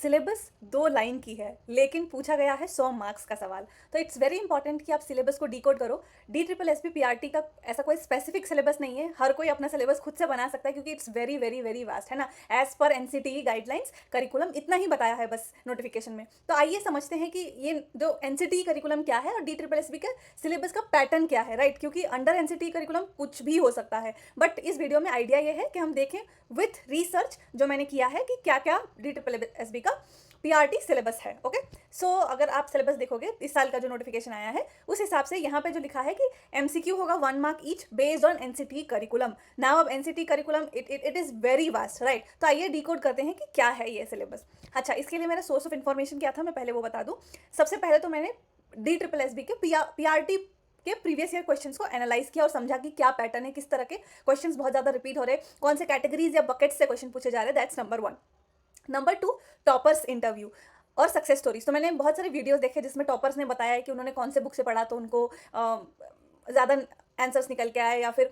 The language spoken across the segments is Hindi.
सिलेबस 2 लाइन की है लेकिन पूछा गया है 100 मार्क्स का सवाल। तो इट्स वेरी इंपॉर्टेंट कि आप सिलेबस को डिकोड करो। D triple S P P R T का ऐसा कोई स्पेसिफिक सिलेबस नहीं है, हर कोई अपना सिलेबस खुद से बना सकता है क्योंकि it's very very very vast है ना। As per N C T E guidelines curriculum इतना ही बताया है बस नोटिफिकेशन में। तो आइए समझते हैं कि ये जो N C T E curriculum क्या है और डी ट्रिपल एस पी का सिलेबस का पैटर्न क्या है, राइट। क्योंकि under N C T E curriculum कुछ भी हो सकता है, बट इस वीडियो में आइडिया ये है कि हम देखें विथ रिसर्च जो मैंने किया है कि क्या क्या डी ट्रिपल एस बी का पीआरटी सिलेबस है। ओके, सो अगर आप सिलेबस देखोगे इस साल का जो नोटिफिकेशन आया है उस हिसाब से यहाँ पे जो लिखा है कि एमसीक्यू होगा 1 mark each based on NCT curriculum. Now अब NCT curriculum it is very vast, right. तो आइए डिकोड करते हैं कि क्या है ये सिलेबस। अच्छा, इसके लिए मेरा सोर्स ऑफ इन्फॉर्मेशन क्या था मैं पहले वो बता दूँ। सबसे पहले तो मैंने डी ट्रिपल एस बी के पीआरटी के प्रीवियस ईयर क्वेश्चंस को एनालाइज किया और समझा कि क्या पैटर्न है, किस तरह के क्वेश्चंस बहुत ज़्यादा रिपीट हो रहे हैं, कौन से कैटेगरीज या बकेट्स से क्वेश्चन पूछे जा रहे हैं। That's number 1। Number 2, toppers interview और सक्सेस स्टोरीज। तो मैंने बहुत सारे वीडियोस देखे जिसमें टॉपर्स ने बताया है कि उन्होंने कौन से बुक से पढ़ा तो उनको ज़्यादा आंसर्स निकल के आए, या फिर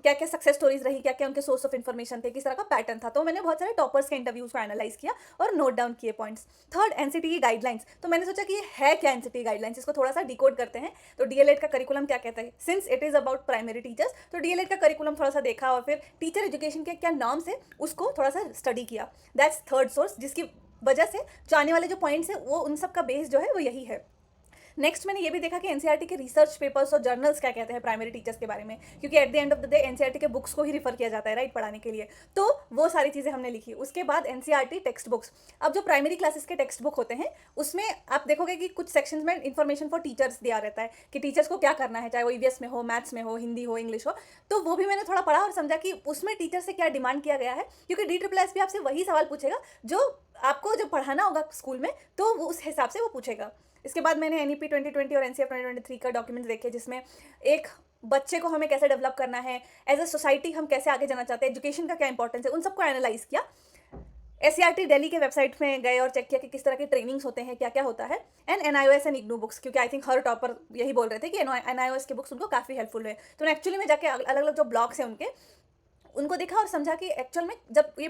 क्या क्या सक्सेस स्टोरीज रही, क्या क्या उनके सोर्स ऑफ इन्फॉर्मेशन थे, किस तरह का पैटर्न था। तो मैंने बहुत सारे टॉपर्स के इंटरव्यूज को एनालाइज किया और नोट डाउन किए पॉइंट्स। Third, NCT guidelines. तो मैंने सोचा कि ये है क्या एनसीटी गाइडलाइंस, इसको थोड़ा सा डिकोड करते हैं। तो डीएलएड का करिकुलम क्या कहता है, since it is about primary teachers तो डीएलएड का करिकुलम थोड़ा सा देखा और फिर टीचर एजुकेशन के क्या नॉर्म्स है उसको थोड़ा सा स्टडी किया। दैट्स थर्ड सोर्स, जिसकी वजह से जो आने वाले जो पॉइंट्स हैं वो उन सब का बेस जो है वो यही है। नेक्स्ट मैंने ये भी देखा कि एनसीईआरटी के रिसर्च पेपर्स और जर्नल्स क्या कहते हैं प्राइमरी टीचर्स के बारे में, क्योंकि eight the end of the day NCERT के बुक्स को ही रिफर किया जाता है, राइट, पढ़ाने के लिए। तो वो सारी चीज़ें हमने लिखी। उसके बाद एनसीईआरटी टेक्स्ट बुक्स। अब जो प्राइमरी क्लासेस के टेक्स्ट बुक होते हैं उसमें आप देखोगे कि कुछ सेक्शंस में इन्फॉर्मेशन फॉर टीचर्स दिया रहता है कि टीचर्स को क्या करना है, चाहे वो ईवीएस में हो, मैथ्स में हो, हिंदी हो, इंग्लिश हो। तो वो भी मैंने थोड़ा पढ़ा और समझा कि उसमें टीचर से क्या डिमांड किया गया है, क्योंकि डी ट्रिपल एस भी आपसे वही सवाल पूछेगा जो आपको जब पढ़ाना होगा स्कूल में, तो वो उस हिसाब से वो पूछेगा। इसके बाद मैंने एनईपी 2020 और एनसीएफ 2023 का डॉक्यूमेंट्स देखे जिसमें एक बच्चे को हमें कैसे डेवलप करना है, एज अ सोसाइटी हम कैसे आगे जाना चाहते हैं, एजुकेशन का क्या इंपॉर्टेंस है, उन सबको एनालाइज किया। एससीईआरटी दिल्ली के वेबसाइट में गए और चेक किया कि किस तरह की ट्रेनिंग्स होते हैं, क्या क्या होता है। And NIOS and IGNOU books, क्योंकि आई थिंक हर टॉपर यही बोल रहे थे कि एनआईओएस के बुक्स उनको काफ़ी हेल्पफुल है। तो एक्चुअली में जाके अलग अलग जो ब्लॉग्स हैं उनको देखा और समझा कि एक्चुअल में जब ये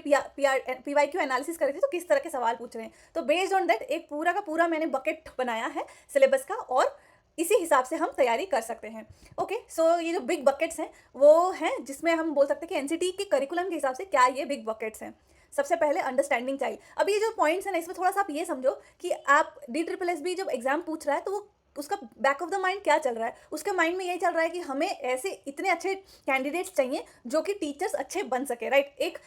पीवाईक्यू एनालिसिस कर रही थी तो किस तरह के सवाल पूछ रहे हैं। तो बेस्ड ऑन दैट एक पूरा का पूरा मैंने बकेट बनाया है सिलेबस का और इसी हिसाब से हम तैयारी कर सकते हैं। ओके, सो ये जो बिग बकेट्स हैं वो हैं जिसमें हम बोल सकते हैं कि एनसीटी के करिकुलम के हिसाब से क्या ये बिग बकेट्स हैं। सबसे पहले अंडरस्टैंडिंग चाइल्ड। अब ये जो पॉइंट्स हैं ना इसमें थोड़ा सा आप ये समझो कि आप डी ट्रिपल एस बी जब एग्जाम पूछ रहा है तो वो उसका बैक ऑफ द माइंड क्या चल रहा है, उसके माइंड में यही चल रहा है कि हमें ऐसे इतने अच्छे कैंडिडेट्स चाहिए जो कि टीचर्स अच्छे बन सके, राइट। एक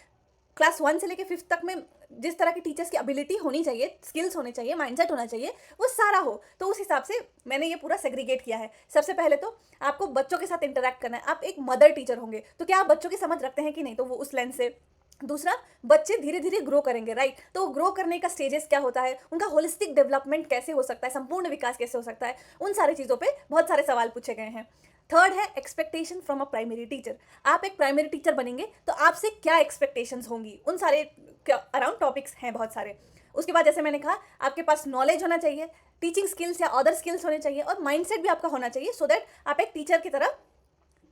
क्लास 1 से लेकर 5th तक में जिस तरह की टीचर्स की एबिलिटी होनी चाहिए, स्किल्स होने चाहिए, माइंडसेट होना चाहिए, वो सारा हो। तो उस हिसाब से मैंने ये पूरा सेग्रीगेट किया है। सबसे पहले तो आपको बच्चों के साथ इंटरेक्ट करना है। आप एक मदर टीचर होंगे तो क्या आप बच्चों की समझ रखते हैं कि नहीं, तो वो उस लेंस से। दूसरा, बच्चे धीरे धीरे ग्रो करेंगे, राइट। तो ग्रो करने का स्टेजेस क्या होता है, उनका होलिस्टिक डेवलपमेंट कैसे हो सकता है, संपूर्ण विकास कैसे हो सकता है, उन सारी चीज़ों पे बहुत सारे सवाल पूछे गए हैं। थर्ड है expectation from a primary teacher. आप एक प्राइमरी टीचर बनेंगे तो आपसे क्या एक्सपेक्टेशंस होंगी, उन सारे अराउंड टॉपिक्स हैं बहुत सारे। उसके बाद जैसे मैंने कहा आपके पास नॉलेज होना चाहिए, टीचिंग स्किल्स या अदर स्किल्स होने चाहिए और माइंडसेट भी आपका होना चाहिए सो दैट आप एक टीचर की तरह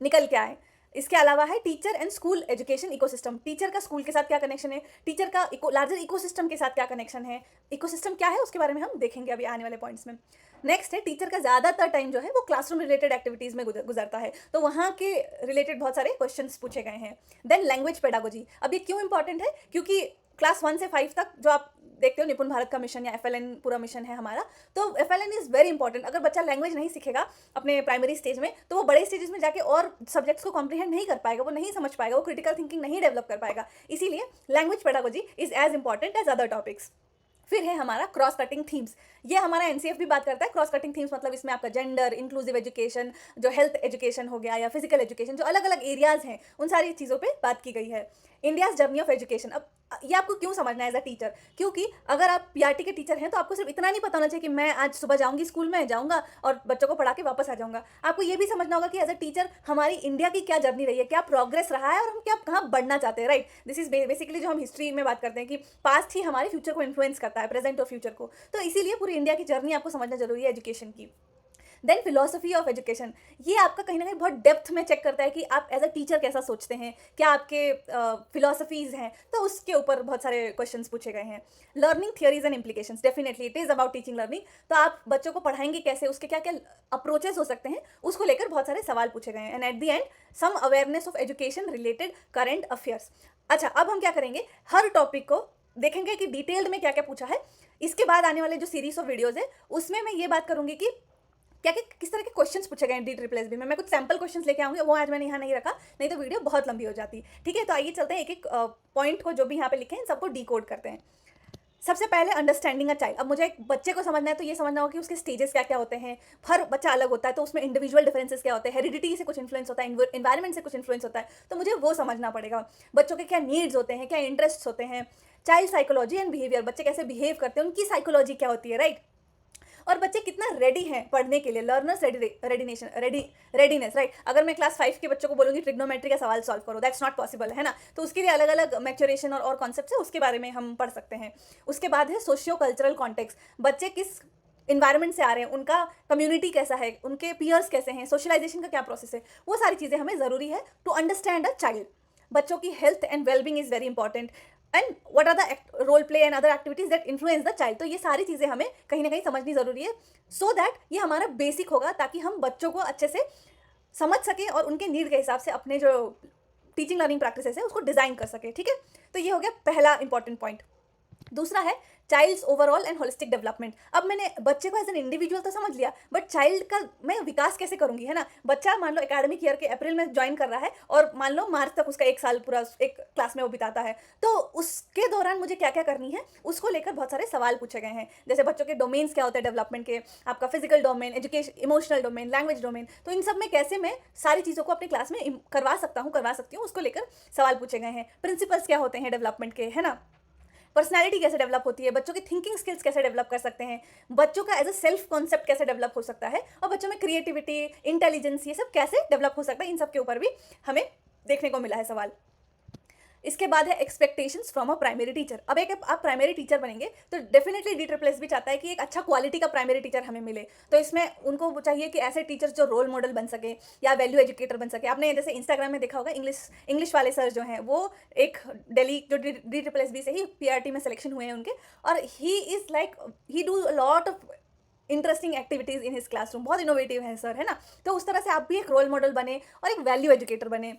निकल के आए। इसके अलावा है teacher and school education ecosystem. Teacher का स्कूल के साथ क्या कनेक्शन है, टीचर का लार्जर इकोसिस्टम के साथ क्या कनेक्शन है, इकोसिस्टम क्या है उसके बारे में हम देखेंगे अभी आने वाले पॉइंट्स में। नेक्स्ट है टीचर का ज़्यादातर टाइम जो है वो क्लासरूम रिलेटेड एक्टिविटीज़ में गुजरता है, तो वहाँ के रिलेटेड बहुत सारे क्वेश्चंस पूछे गए हैं। Then language pedagogy. अब ये क्यों इंपॉर्टेंट है, क्योंकि क्लास 1 से 5 तक जो आप देखते हो निपुण भारत का मिशन या एफएलएन पूरा मिशन है हमारा, तो एफएलएन इज़ वेरी इंपॉर्टेंट। अगर बच्चा लैंग्वेज नहीं सीखेगा अपने प्राइमरी स्टेज में तो वो बड़े स्टेजेस में जाके और सब्जेक्ट्स को कॉम्प्रीहेंड नहीं कर पाएगा, वो नहीं समझ पाएगा, वो क्रिटिकल थिंकिंग नहीं डेवलप कर पाएगा। इसीलिए language pedagogy is as important as other topics. फिर है हमारा क्रॉस कटिंग थीम्स। ये हमारा एनसीएफ भी बात करता है क्रॉस कटिंग थीम्स, मतलब इसमें आपका जेंडर, इंक्लूसिव एजुकेशन, जो हेल्थ एजुकेशन हो गया या फिजिकल एजुकेशन, जो अलग अलग एरियाज हैं उन सारी चीज़ों पे बात की गई है। India's journey of education. अब ये आपको क्यों समझना है एज अ टीचर, क्योंकि अगर आप पीआरटी के टीचर हैं तो आपको सिर्फ इतना नहीं पता होना चाहिए कि मैं आज सुबह जाऊंगी स्कूल में, जाऊंगा और बच्चों को पढ़ा के वापस आ जाऊंगा। आपको ये भी समझना होगा कि एज अ टीचर हमारी इंडिया की क्या जर्नी रही है, क्या प्रोग्रेस रहा है और हम क्या कहाँ बढ़ना चाहते हैं, राइट। दिस इज बेसिकली जो हम हिस्ट्री में बात करते हैं कि पास्ट ही हमारे फ्यूचर को इन्फ्लुएंस करता है, प्रेजेंट और फ्यूचर को। तो इसीलिए पूरी इंडिया की जर्नी आपको समझना जरूरी है एजुकेशन की। देन फिलोसफी ऑफ एजुकेशन, ये आपका कहीं ना कहीं बहुत डेप्थ में चेक करता है कि आप एज अ टीचर कैसा सोचते हैं, क्या आपके फिलोसफीज हैं, तो उसके ऊपर बहुत सारे क्वेश्चंस पूछे गए हैं। Learning theories and implications, definitely it is about teaching learning, तो आप बच्चों को पढ़ाएंगे कैसे, उसके क्या क्या अप्रोचेस हो सकते हैं, उसको लेकर बहुत सारे सवाल पूछे गए हैं। And at the end some awareness of education related current affairs. अच्छा, अब हम क्या करेंगे, हर टॉपिक को देखेंगे कि डिटेल्ड में क्या क्या पूछा है। इसके बाद आने वाले जो सीरीज ऑफ वीडियोज है उसमें मैं ये बात करूंगी कि क्या क्या किस तरह के क्वेश्चंस पूछे गए हैं DSSB में। मैं कुछ सैम्पल क्वेश्चंस लेके आऊंगी, वो आज मैंने यहाँ नहीं रखा, नहीं तो वीडियो बहुत लंबी हो जाती। ठीक है, तो आइए चलते हैं एक एक पॉइंट को जो भी यहाँ पे लिखे हैं सबको डिकोड करते हैं। सबसे पहले अंडरस्टैंडिंग अ चाइल्ड। अब मुझे एक बच्चे को समझना है तो ये समझना होगा कि उसके स्टेजेस क्या क्या होते हैं, हर बच्चा अलग होता है तो उसमें इंडिविजुअल डिफरेंसेस क्या होते हैं, हेरिडिटी से कुछ इन्फ्लुएंस होता है, इन्वायरमेंट से कुछ इन्फ्लुएंस होता है, तो मुझे वो समझना पड़ेगा। बच्चों के क्या नीड्स होते हैं, क्या इंटरेस्ट होते हैं, चाइल्ड साइकोलॉजी एंड बिहेवियर, बच्चे कैसे बिहेव करते हैं, उनकी साइकोलॉजी क्या होती है, राइट। और बच्चे कितना रेडी हैं पढ़ने के लिए, लर्नर्स रेडीनेस, राइट। अगर मैं क्लास 5 के बच्चों को बोलूँगी ट्रिग्नोमेट्री का सवाल सॉल्व करो, दैट्स नॉट पॉसिबल, है ना। तो उसके लिए अलग अलग मैच्योरेशन और कॉन्सेप्ट है, उसके बारे में हम पढ़ सकते हैं। उसके बाद है सोशियो कल्चरल कॉन्टेक्स्ट, बच्चे किस इन्वायरमेंट से आ रहे हैं, उनका कम्युनिटी कैसा है, उनके पियर्स कैसे हैं, सोशलाइजेशन का क्या प्रोसेस है, वो सारी चीज़ें हमें ज़रूरी है टू अंडरस्टैंड अ चाइल्ड। बच्चों की health and wellbeing is very important, and what are the role play and other activities that influence the child. तो ये सारी चीज़ें हमें कहीं ना कहीं समझनी ज़रूरी है, सो दैट ये हमारा बेसिक होगा, ताकि हम बच्चों को अच्छे से समझ सकें और उनके नीड के हिसाब से अपने जो टीचिंग लर्निंग प्रैक्टिसेस है उसको डिज़ाइन कर सके। ठीक है, तो ये हो गया पहला इंपॉर्टेंट पॉइंट। दूसरा है child's overall and holistic development. अब मैंने बच्चे को एज एन इंडिविजुअल तो समझ लिया, बट चाइल्ड का मैं विकास कैसे करूंगी, है ना। बच्चा मान लो एकेडमिक ईयर के अप्रैल में ज्वाइन कर रहा है और मान लो मार्च तक उसका 1 साल पूरा एक क्लास में वो बिताता है, तो उसके दौरान मुझे क्या क्या करनी है उसको लेकर बहुत सारे सवाल पूछे गए हैं। जैसे बच्चों के डोमेन्स क्या होते हैं डेवलपमेंट के, आपका physical domain, education, emotional domain, language domain, तो इन सब में कैसे मैं सारी चीज़ों को अपनी क्लास में करवा सकती हूँ, उसको लेकर सवाल पूछे गए हैं। प्रिंसिपल्स क्या होते हैं डेवलपमेंट के, है ना। पर्सनैलिटी कैसे डेवलप होती है, बच्चों की थिंकिंग स्किल्स कैसे डेवलप कर सकते हैं, बच्चों का एज अ सेल्फ कॉन्सेप्ट कैसे डेवलप हो सकता है, और बच्चों में क्रिएटिविटी, इंटेलिजेंस, ये सब कैसे डेवलप हो सकता है, इन सब के ऊपर भी हमें देखने को मिला है सवाल। इसके बाद है expectations from a primary teacher. अब एक आप प्राइमरी टीचर बनेंगे तो डेफिनेटली DSSB भी चाहता है कि एक अच्छा क्वालिटी का प्राइमरी टीचर हमें मिले, तो इसमें उनको चाहिए कि ऐसे टीचर्स जो रोल मॉडल बन सके या वैल्यू एजुकेटर बन सके। आपने जैसे इंस्टाग्राम में देखा होगा, इंग्लिश वाले सर जो हैं वो एक दिल्ली जो DSSB से ही PRT में सिलेक्शन हुए हैं उनके, और he is like he do lot of interesting activities in his classroom, बहुत इनोवेटिव है सर, है ना। तो उस तरह से आप भी एक रोल मॉडल बने और एक वैल्यू एजुकेटर बने।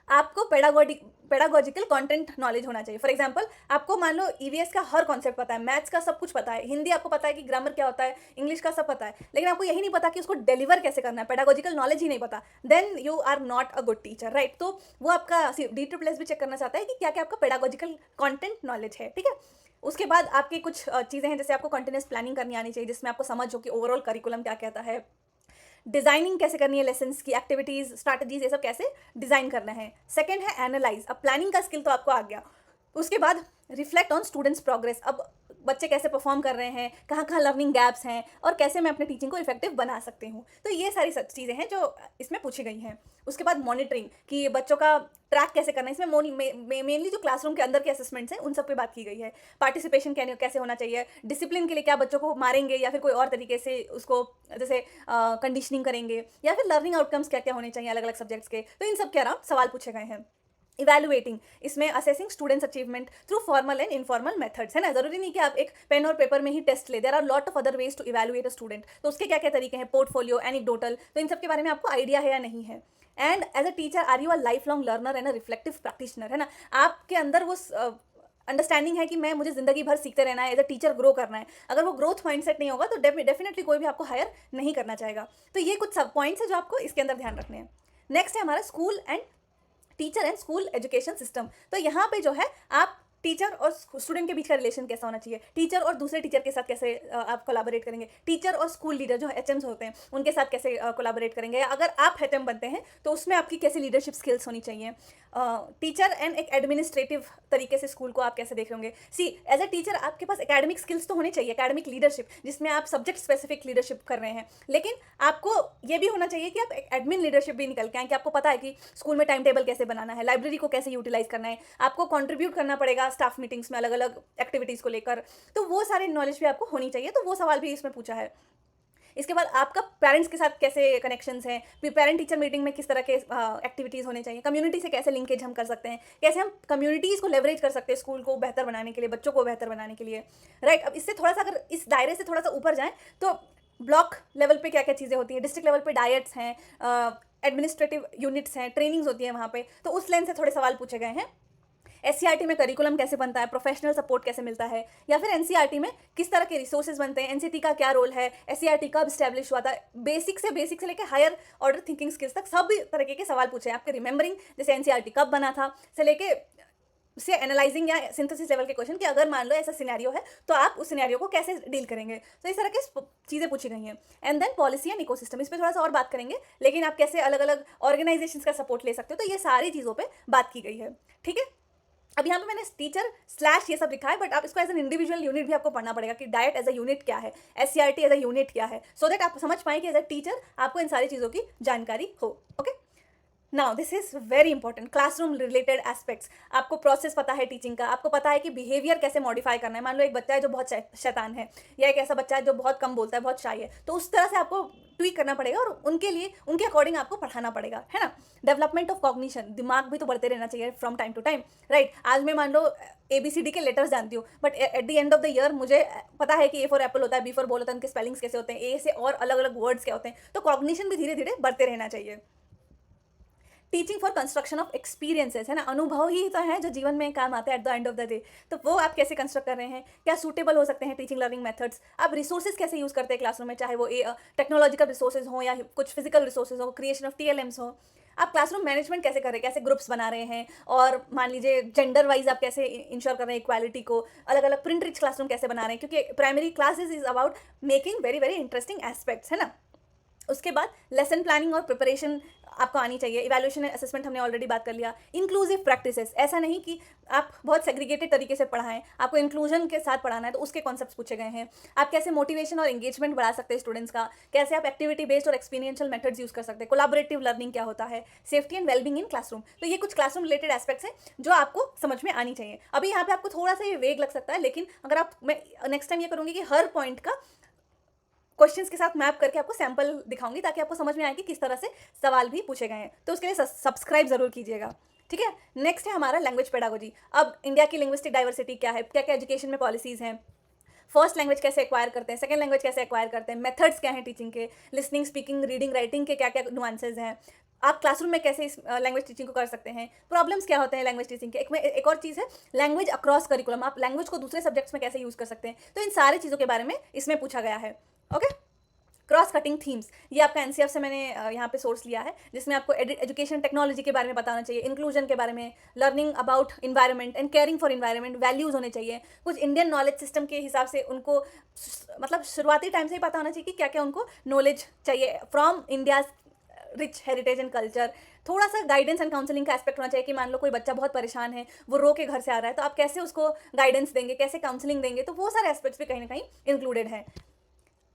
आपको पेडागोजिकल कंटेंट नॉलेज होना चाहिए। फॉर एग्जांपल, आपको मान लो EVS का हर कॉन्सेप्ट पता है, मैथ्स का सब कुछ पता है, हिंदी आपको पता है कि ग्रामर क्या होता है, इंग्लिश का सब पता है, लेकिन आपको यही नहीं पता कि उसको डिलीवर कैसे करना है, पेडागोजिकल नॉलेज ही नहीं पता, then you are not a good teacher, right. तो वो आपका DSSB भी चेक करना चाहता है कि क्या क्या आपका पेडागोजिकल कॉन्टेंट नॉलेज है। ठीक है, उसके बाद आपकी कुछ चीज़ें हैं, जैसे आपको कंटिन्यूस प्लानिंग करनी आनी चाहिए, जिसमें आपको समझ हो कि ओवरऑल करिकुलम क्या कहता है, डिजाइनिंग कैसे करनी है, लेसन्स की एक्टिविटीज, स्ट्रैटेजीज, ये सब कैसे डिजाइन करना है। सेकंड है एनालाइज। अब प्लानिंग का स्किल तो आपको आ गया। उसके बाद रिफ्लेक्ट ऑन स्टूडेंट्स प्रोग्रेस। अब बच्चे कैसे परफॉर्म कर रहे हैं, कहाँ कहाँ लर्निंग गैप्स हैं, और कैसे मैं अपने टीचिंग को इफेक्टिव बना सकती हूँ। तो ये सारी चीज़ें हैं जो इसमें पूछी गई हैं। उसके बाद मॉनिटरिंग, कि बच्चों का ट्रैक कैसे करना है। इसमें मेनली जो क्लासरूम के अंदर के असेसमेंट्स हैं उन सब पे बात की गई है। पार्टिसिपेशन कैसे होना चाहिए, डिसिप्लिन के लिए क्या बच्चों को मारेंगे या फिर कोई और तरीके से उसको जैसे कंडीशनिंग करेंगे, या फिर लर्निंग आउटकम्स क्या क्या होने चाहिए अलग अलग सब्जेक्ट्स के, तो इन सब के अराउंड सवाल पूछे गए हैं। इवैल्यूएटिंग, इसमें assessing students achievement through formal and informal methods, है ना। जरूरी नहीं कि आप एक पेन और पेपर में ही टेस्ट ले, there are lot of other ways to evaluate a student. तो उसके क्या क्या तरीके हैं, पोर्टफोलियो, एनिक्डोटल, तो इन सब के बारे में आपको आइडिया है या नहीं है। And as a teacher are you a life long learner and a reflective practitioner, है ना। आपके अंदर वो अंडरस्टैंडिंग है कि मुझे जिंदगी भर सीखते रहना है, एज अ टीचर ग्रो करना है। अगर वो ग्रोथ माइंडसेट नहीं होगा तो डेफिनेटली कोई भी आपको हायर नहीं करना चाहेगा। तो ये कुछ सब पॉइंट्स है जो आपको इसके अंदर ध्यान रखने हैं। नेक्स्ट है हमारा school and teacher and school education system. तो यहाँ पे जो है आप टीचर और स्टूडेंट के बीच का रिलेशन कैसा होना चाहिए, टीचर और दूसरे टीचर के साथ कैसे आप कोलैबोरेट करेंगे, टीचर और स्कूल लीडर जो HMs होते हैं उनके साथ कैसे कोलैबोरेट करेंगे, अगर आप HM बनते हैं तो उसमें आपकी कैसी लीडरशिप स्किल्स होनी चाहिए। टीचर एंड एक एडमिनिस्ट्रेटिव तरीके से स्कूल को आप कैसे देख होंगे। सी एज अ टीचर आपके पास एकेडमिक स्किल्स तो होने चाहिए, एकेडमिक लीडरशिप जिसमें आप सब्जेक्ट स्पेसिफिक लीडरशिप कर रहे हैं, लेकिन आपको ये भी होना चाहिए कि आप एक एडमिन लीडरशिप भी निकल के आए, कि आपको पता है कि स्कूल में टाइम टेबल कैसे बनाना है, लाइब्रेरी को कैसे यूटिलाइज करना है, आपको कंट्रीब्यूट करना पड़ेगा स्टाफ मीटिंग्स में अलग अलग एक्टिविटीज़ को लेकर, तो वो सारी नॉलेज भी आपको होनी चाहिए। तो वो सवाल भी इसमें पूछा है। इसके बाद आपका पेरेंट्स के साथ कैसे कनेक्शंस हैं, फिर पेरेंट टीचर मीटिंग में किस तरह के एक्टिविटीज़ होने चाहिए, कम्युनिटी से कैसे लिंकेज हम कर सकते हैं, कैसे हम कम्युनिटीज़ को लेवरेज कर सकते हैं स्कूल को बेहतर बनाने के लिए, बच्चों को बेहतर बनाने के लिए, राइट। अब इससे थोड़ा सा अगर इस दायरे से थोड़ा सा ऊपर जाएँ तो ब्लॉक लेवल पे क्या क्या चीज़ें होती हैं, डिस्ट्रिक्ट लेवल पे डायट्स हैं, एडमिनिस्ट्रेटिव यूनिट्स हैं, ट्रेनिंग्स होती है वहाँ पे, तो उस लेंस से थोड़े सवाल पूछे गए हैं। एससीईआरटी में करिकुलम कैसे बनता है, प्रोफेशनल सपोर्ट कैसे मिलता है, या फिर एनसीईआरटी में किस तरह के रिसोर्सेज बनते हैं, एनसीटी का क्या रोल है, एससीईआरटी कब स्टैब्लिश हुआ था, बेसिक से लेकर हायर ऑर्डर थिंकिंग स्किल्स तक सब तरीके के सवाल पूछे हैं आपके। रिमेंबरिंग, जैसे एनसीईआरटी कब बना था से लेके से एनालाइजिंग या सिंथेसिस लेवल के क्वेश्चन कि अगर मान लो ऐसा सिनेरियो है तो आप उस सिनेरियो को कैसे डील करेंगे, तो इस तरह की चीज़ें पूछी गई हैं। And then policy and ecosystem, इस पर थोड़ा सा और बात करेंगे, लेकिन आप कैसे अलग अलग ऑर्गेनाइजेशंस का सपोर्ट ले सकते हो, तो ये सारी चीज़ों पे बात की गई है, ठीक है। अब यहाँ पे मैंने टीचर स्लैश ये सब लिखा है, बट आप इसको एज एन इंडिविजुअल यूनिट भी आपको पढ़ना पड़ेगा कि डाइट एज अ यूनिट क्या है, एससीईआरटी एज अ यूनिट क्या है, सो दैट आप समझ पाएं कि एज अ टीचर आपको इन सारी चीज़ों की जानकारी हो। Okay, now this is very important, classroom related aspects. आपको प्रोसेस पता है टीचिंग का, आपको पता है कि बिहेवियर कैसे मॉडिफाई करना है। मान लो एक बच्चा है जो बहुत शैतान है, या एक ऐसा बच्चा है जो बहुत कम बोलता है, बहुत शाय है, तो उस तरह से आपको ट्वीक करना पड़ेगा और उनके लिए उनके अकॉर्डिंग आपको पढ़ाना पड़ेगा, है ना। डेवलपमेंट ऑफ कॉग्निशन, दिमाग भी तो बढ़ते रहना चाहिए from time to time, right. आज मैं मान लो ABCD के लेटर्स जानती हूँ, but at the end of the year मुझे पता है कि A फॉर एप्पल होता है, B फॉर बॉल होता है, उनके स्पेलिंग्स कैसे होते हैं, ए से और अलग अलग वर्ड्स क्या होते हैं, तो कॉग्निशन भी धीरे धीरे बढ़ते रहना चाहिए। Teaching for construction of experiences, है ना, अनुभव ही तो है जो जीवन में काम आते हैं eight the end of the day, तो वो आप कैसे कंस्ट्रक्ट कर रहे हैं, क्या सूटेबल हो सकते हैं टीचिंग लर्निंग मेथड्स, आप रिसोर्सेज कैसे यूज़ करते हैं क्लासरूम में, चाहे वो टेक्नोलॉजिकल रिसोर्सेज हो या कुछ फिजिकल रिसोर्सेज हो, क्रिएशन ऑफ TLMs हो, आप क्लासरूम मैनेजमेंट कैसे कर रहे हैं, कैसे ग्रुप्स बना रहे हैं, और मान लीजिए जेंडर वाइज आप कैसे इंश्योर कर रहे हैं इक्वालिटी को, अलग अलग प्रिंट रिच क्लासरूम कैसे बना रहे हैं, क्योंकि primary classes is about making very very interesting aspects, है ना। उसके बाद लेसन प्लानिंग और प्रिपरेशन आपको आनी चाहिए। इवैल्यूएशन एंड असेसमेंट हमने ऑलरेडी बात कर लिया। इंक्लूसिव प्रैक्टिसेस, ऐसा नहीं कि आप बहुत सेग्रीगेटेड तरीके से पढ़ाएं, आपको इंक्लूजन के साथ पढ़ाना है, तो उसके कॉन्सेप्ट्स पूछे गए हैं। आप कैसे मोटिवेशन और एंगेजमेंट बढ़ा सकते हैं स्टूडेंट्स का, कैसे आप एक्टिविटी बेस्ड और एक्सपीरियंशियल मेथड्स यूज कर सकते हैं, कोलैबोरेटिव लर्निंग क्या होता है, safety and wellbeing in classroom. तो ये कुछ क्लासरूम रिलेटेड एस्पेक्ट्स हैं जो आपको समझ में आनी चाहिए। अभी यहाँ पे आपको थोड़ा सा ये वेग लग सकता है, लेकिन अगर आप, मैं नेक्स्ट टाइम ये करूँगी कि हर पॉइंट का क्वेश्चंस के साथ मैप करके आपको सैंपल दिखाऊंगी, ताकि आपको समझ में आए कि किस तरह से सवाल भी पूछे गए हैं, तो उसके लिए सब्सक्राइब जरूर कीजिएगा, ठीक है। नेक्स्ट है हमारा लैंग्वेज पेडागोजी। अब इंडिया की लिंग्विस्टिक डाइवर्सिटी क्या है, क्या क्या एजुकेशन में पॉलिसीज हैं, फर्स्ट लैंग्वेज कैसे एक्वायर करते हैं, सेकंड लैंग्वेज कैसे एक्वायर करते हैं, मेथड्स क्या हैं टीचिंग के, लिसनिंग, स्पीकिंग, रीडिंग, राइटिंग के क्या क्या नुआंसेज हैं, आप क्लासरूम में कैसे इस लैंग्वेज टीचिंग को कर सकते हैं, प्रॉब्लम्स क्या होते हैं लैंग्वेज टीचिंग के। एक और चीज़ है लैंग्वेज अक्रॉस करिकुलम, आप लैंग्वेज को दूसरे सब्जेक्ट्स में कैसे यूज़ कर सकते हैं, तो इन सारी चीज़ों के बारे में इसमें पूछा गया है। ओके, क्रॉस कटिंग थीम्स, ये आपका एनसीएफ से मैंने यहाँ पे सोर्स लिया है, जिसमें आपको एजुकेशन टेक्नोलॉजी के बारे में बताना चाहिए, इंक्लूजन के बारे में, learning about environment and caring for environment, values होने चाहिए, कुछ इंडियन नॉलेज सिस्टम के हिसाब से उनको मतलब शुरुआती टाइम से ही पता होना चाहिए कि क्या क्या उनको नॉलेज चाहिए from India's rich heritage and culture. थोड़ा सा गाइडेंस एंड काउंसलिंग का एस्पेक्ट होना चाहिए कि मान लो कोई बच्चा बहुत परेशान है, वो रो के घर से आ रहा है, तो आप कैसे उसको गाइडेंस देंगे, कैसे काउंसलिंग देंगे, तो वो सारे एस्पेक्ट्स भी कहीं ना कहीं इंक्लूडेड हैं।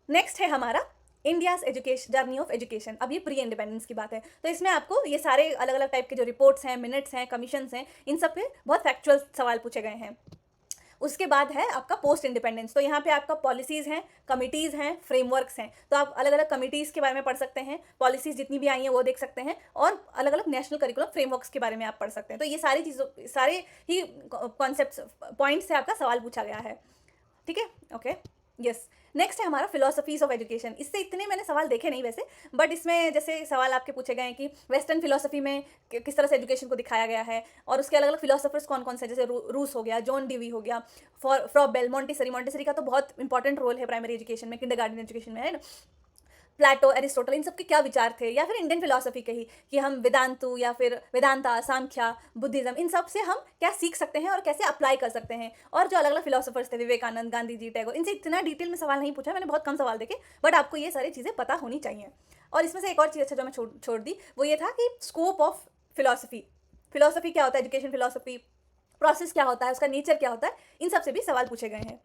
नेक्स्ट है हमारा India's education journey of education. अब ये प्री इंडिपेंडेंस की बात है, तो इसमें आपको ये सारे अलग अलग टाइप के जो रिपोर्ट्स हैं, मिनट्स हैं, कमीशंस हैं, इन सब पे बहुत फैक्चुअल सवाल पूछे गए हैं। उसके बाद है आपका पोस्ट इंडिपेंडेंस, तो यहाँ पे आपका पॉलिसीज़ हैं, कमिटीज़ हैं, फ्रेमवर्क्स हैं, तो आप अलग अलग कमिटीज़ के बारे में पढ़ सकते हैं, पॉलिसीज़ जितनी भी आई हैं वो देख सकते हैं, और अलग अलग नेशनल करिकुलम फ्रेमवर्क्स के बारे में आप पढ़ सकते हैं। तो ये सारी चीज़ों, सारे ही कॉन्सेप्ट पॉइंट से आपका सवाल पूछा गया है, ठीक है। Okay, yes. नेक्स्ट है हमारा फिलोसफीज ऑफ एजुकेशन। इससे इतने मैंने सवाल देखे नहीं वैसे, बट इसमें जैसे सवाल आपके पूछे गए हैं कि वेस्टर्न फिलोसफी में किस तरह से एजुकेशन को दिखाया गया है, और उसके अलग अलग फिलोसफर्स कौन कौन से, जैसे रूस हो गया, जॉन डीवी हो गया, फ्रॉबेल, मॉन्टेसरी का तो बहुत इंपॉर्टेंट रोल है प्राइमरी एजुकेशन में, किंडरगार्टन एजुकेशन में, है ना। प्लेटो, एरिस्टोटल, इन सब के क्या विचार थे, या फिर इंडियन फिलोसफी के ही कि हम वेदांतु या फिर वेदांता, सांख्या, बुद्धिज्म, इन सब से हम क्या सीख सकते हैं और कैसे अप्लाई कर सकते हैं, और जो अलग अलग फिलोसफर्स थे, विवेकानंद, गांधी जी, टैगोर, इनसे इतना डिटेल में सवाल नहीं पूछा मैंने, बहुत कम सवाल देखे, बट आपको ये सारी चीज़ें पता होनी चाहिए। और इसमें से एक और चीज़ अच्छा जो मैं छोड़ दी, वो ये था कि स्कोप ऑफ फिलोसफी, क्या होता है, एजुकेशन फिलोसफी प्रोसेस क्या होता है, उसका नेचर क्या होता है, इन सब से भी सवाल पूछे गए हैं।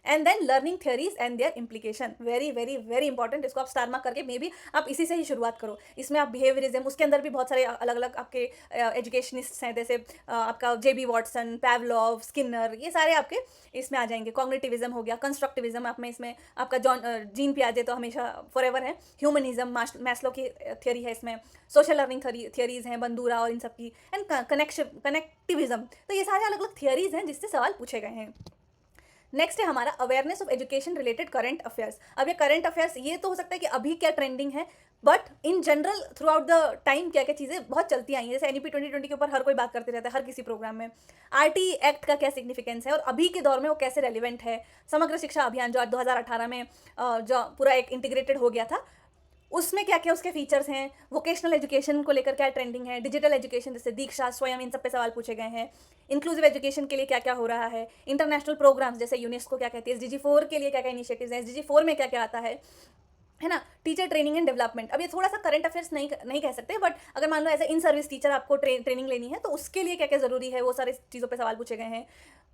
And then learning theories and their implication, very very very important. इसको आप स्टार मार्क करके मे बी आप इसी से ही शुरुआत करो। इसमें आप बिहेवियरिज्म, उसके अंदर भी बहुत सारे अलग अलग आपके एजुकेशनिस्ट हैं, जैसे आपका जेबी वॉटसन, पैवलॉव, स्किनर, ये सारे आपके इसमें आ जाएंगे। कॉग्निटिविज्म हो गया, कंस्ट्रक्टिविज्म आप में इसमें आपका जीन पियाजे तो हमेशा फॉरएवर है। ह्यूमनिज्म, मैस्लो की थियरी है इसमें। सोशल लर्निंग थियरीज हैं, बंदूरा और इन सब की। And connectivism. तो ये सारे अलग अलग थियरीज हैं जिससे सवाल पूछे गए हैं। नेक्स्ट है हमारा awareness of education related current affairs. अब ये करंट अफेयर्स ये तो हो सकता है कि अभी क्या ट्रेंडिंग है, but in general through out the time क्या क्या चीज़ें बहुत चलती आई हैं। जैसे एनईपी 2020 के ऊपर हर कोई बात करते रहता है हर किसी प्रोग्राम में। आरटी एक्ट का क्या सिग्निफिकेंस है और अभी के दौर में वो कैसे रेलिवेंट है। समग्र शिक्षा अभियान जो आज 2018 में जो पूरा एक इंटीग्रेटेड हो गया था, उसमें क्या क्या उसके फीचर्स हैं। वोकेशनल एजुकेशन को लेकर क्या ट्रेंडिंग है। डिजिटल एजुकेशन जैसे दीक्षा, स्वयं, इन सब पे सवाल पूछे गए हैं। इंक्लूसिव एजुकेशन के लिए क्या क्या हो रहा है। इंटरनेशनल प्रोग्राम्स जैसे यूनेस्को क्या कहती है, SDG4 के लिए क्या क्या इनिशिएटिव्स हैं, SDG4 में क्या क्या आता है ना। टीचर ट्रेनिंग एंड डेवलपमेंट, अब ये थोड़ा सा करंट अफेयर्स नहीं कह सकते, बट अगर मान लो as a in service teacher आपको ट्रेनिंग लेनी है तो उसके लिए क्या क्या जरूरी है, वो सारी चीज़ों पे सवाल पूछे गए हैं।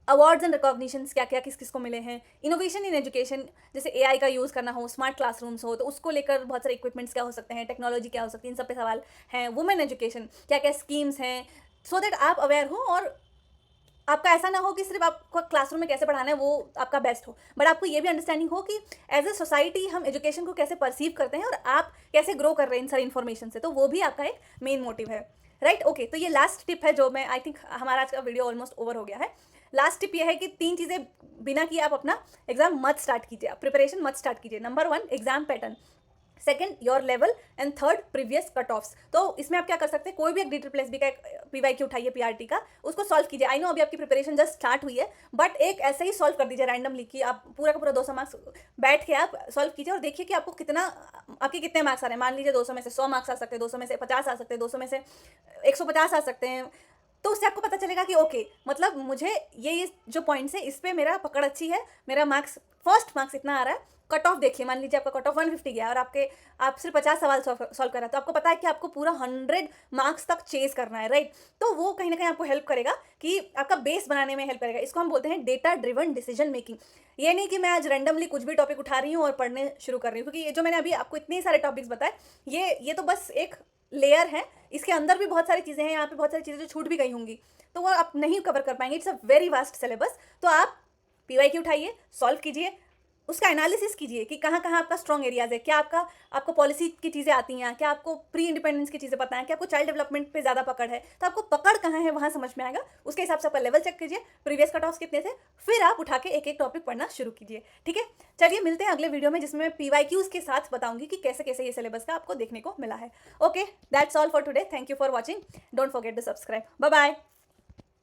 अवार्ड्स एंड रिकॉग्निशंस क्या क्या किस किस को मिले हैं। इनोवेशन इन एजुकेशन, जैसे AI का यूज़ करना हो, स्मार्ट क्लासरूम्स हो, तो उसको लेकर बहुत सारे इक्विपमेंट्स क्या हो सकते हैं, टेक्नोलॉजी क्या हो सकती है, इन सब पे सवाल हैं। वुमेन एजुकेशन, क्या क्या स्कीम्स हैं, सो दैट आप अवेयर हो और आपका ऐसा ना हो कि सिर्फ आपको क्लासरूम में कैसे पढ़ाना है वो आपका बेस्ट हो, बट आपको ये भी अंडरस्टैंडिंग हो कि एज ए सोसाइटी हम एजुकेशन को कैसे परसीव करते हैं और आप कैसे ग्रो कर रहे हैं इन सारी इन्फॉर्मेशन से, तो वो भी आपका एक मेन मोटिव है, राइट। ओके, तो ये लास्ट टिप है जो मैं आई थिंक हमारा आज का वीडियो ऑलमोस्ट ओवर हो गया है। लास्ट टिप ये है कि 3 चीज़ें बिना किए आप अपना एग्जाम मत स्टार्ट कीजिए, आप प्रिपरेशन मत स्टार्ट कीजिए। Number 1 exam pattern, second your level, and third previous cut offs. तो इसमें आप क्या कर सकते हैं, कोई भी एक DSSB का PYQ उठाइए PRT का, उसको सॉल्व कीजिए। आई नो अभी आपकी प्रिपरेशन जस्ट स्टार्ट हुई है, बट एक ऐसे ही सॉल्व कर दीजिए रैंडमली कि आप पूरा का पूरा 200 मार्क्स बैठ के आप सॉल्व कीजिए और देखिए कि आपको आपके कितने मार्क्स आ रहे हैं। मान लीजिए 200 में से 100 मार्क्स आ सकते हैं, 200 में से 50 आ सकते हैं, 200 में से 150 आ सकते हैं। तो उससे आपको पता चलेगा कि ओके, मतलब मुझे ये जो पॉइंट्स है इस पर मेरा पकड़ अच्छी है, मेरा फर्स्ट मार्क्स इतना आ रहा है। कट ऑफ देखिए, मान लीजिए आपका कट ऑफ 150 गया और आप सिर्फ 50 सवाल सॉल्व कर रहे हैं, तो आपको पता है कि आपको पूरा 100 मार्क्स तक चेज करना है, राइट। तो वो कहीं ना कहीं आपको हेल्प करेगा कि आपका बेस बनाने में हेल्प करेगा। इसको हम बोलते हैं डेटा ड्रिवन डिसीजन मेकिंग। ये नहीं कि मैं आज रैंडमली कुछ भी टॉपिक उठा रही हूँ और पढ़ने शुरू कर रही हूँ, क्योंकि ये जो मैंने अभी आपको इतने सारे टॉपिक्स बताए, ये तो बस एक लेयर है, इसके अंदर भी बहुत सारी चीज़ें हैं, यहाँ पे बहुत सारी चीज़ें जो छूट भी गई होंगी, तो वो आप नहीं कवर कर पाएंगे। It's a very vast syllabus. तो आप PYQ उठाइए, सॉल्व कीजिए, उसका एनालिसिस कीजिए कि कहाँ कहाँ आपका स्ट्रॉन्ग एरियाज है, क्या आपको पॉलिसी की चीज़ें आती हैं, क्या आपको प्री इंडिपेंडेंस की चीज़ें पता है, क्या आपको चाइल्ड डेवलपमेंट पे ज़्यादा पकड़ है, तो आपको पकड़ कहाँ है वहाँ समझ में आएगा। उसके हिसाब से आपका लेवल चेक कीजिए, प्रीवियस कट ऑफ्स कितने थे, फिर आप उठा के एक एक टॉपिक पढ़ना शुरू कीजिए, ठीक है। चलिए मिलते हैं अगले वीडियो में, जिसमें मैं PYQs के साथ बताऊंगी कि कैसे कैसे ये सिलेबस का आपको देखने को मिला है। Okay, that's all for today. Thank you for watching. Don't forget to subscribe. Bye bye.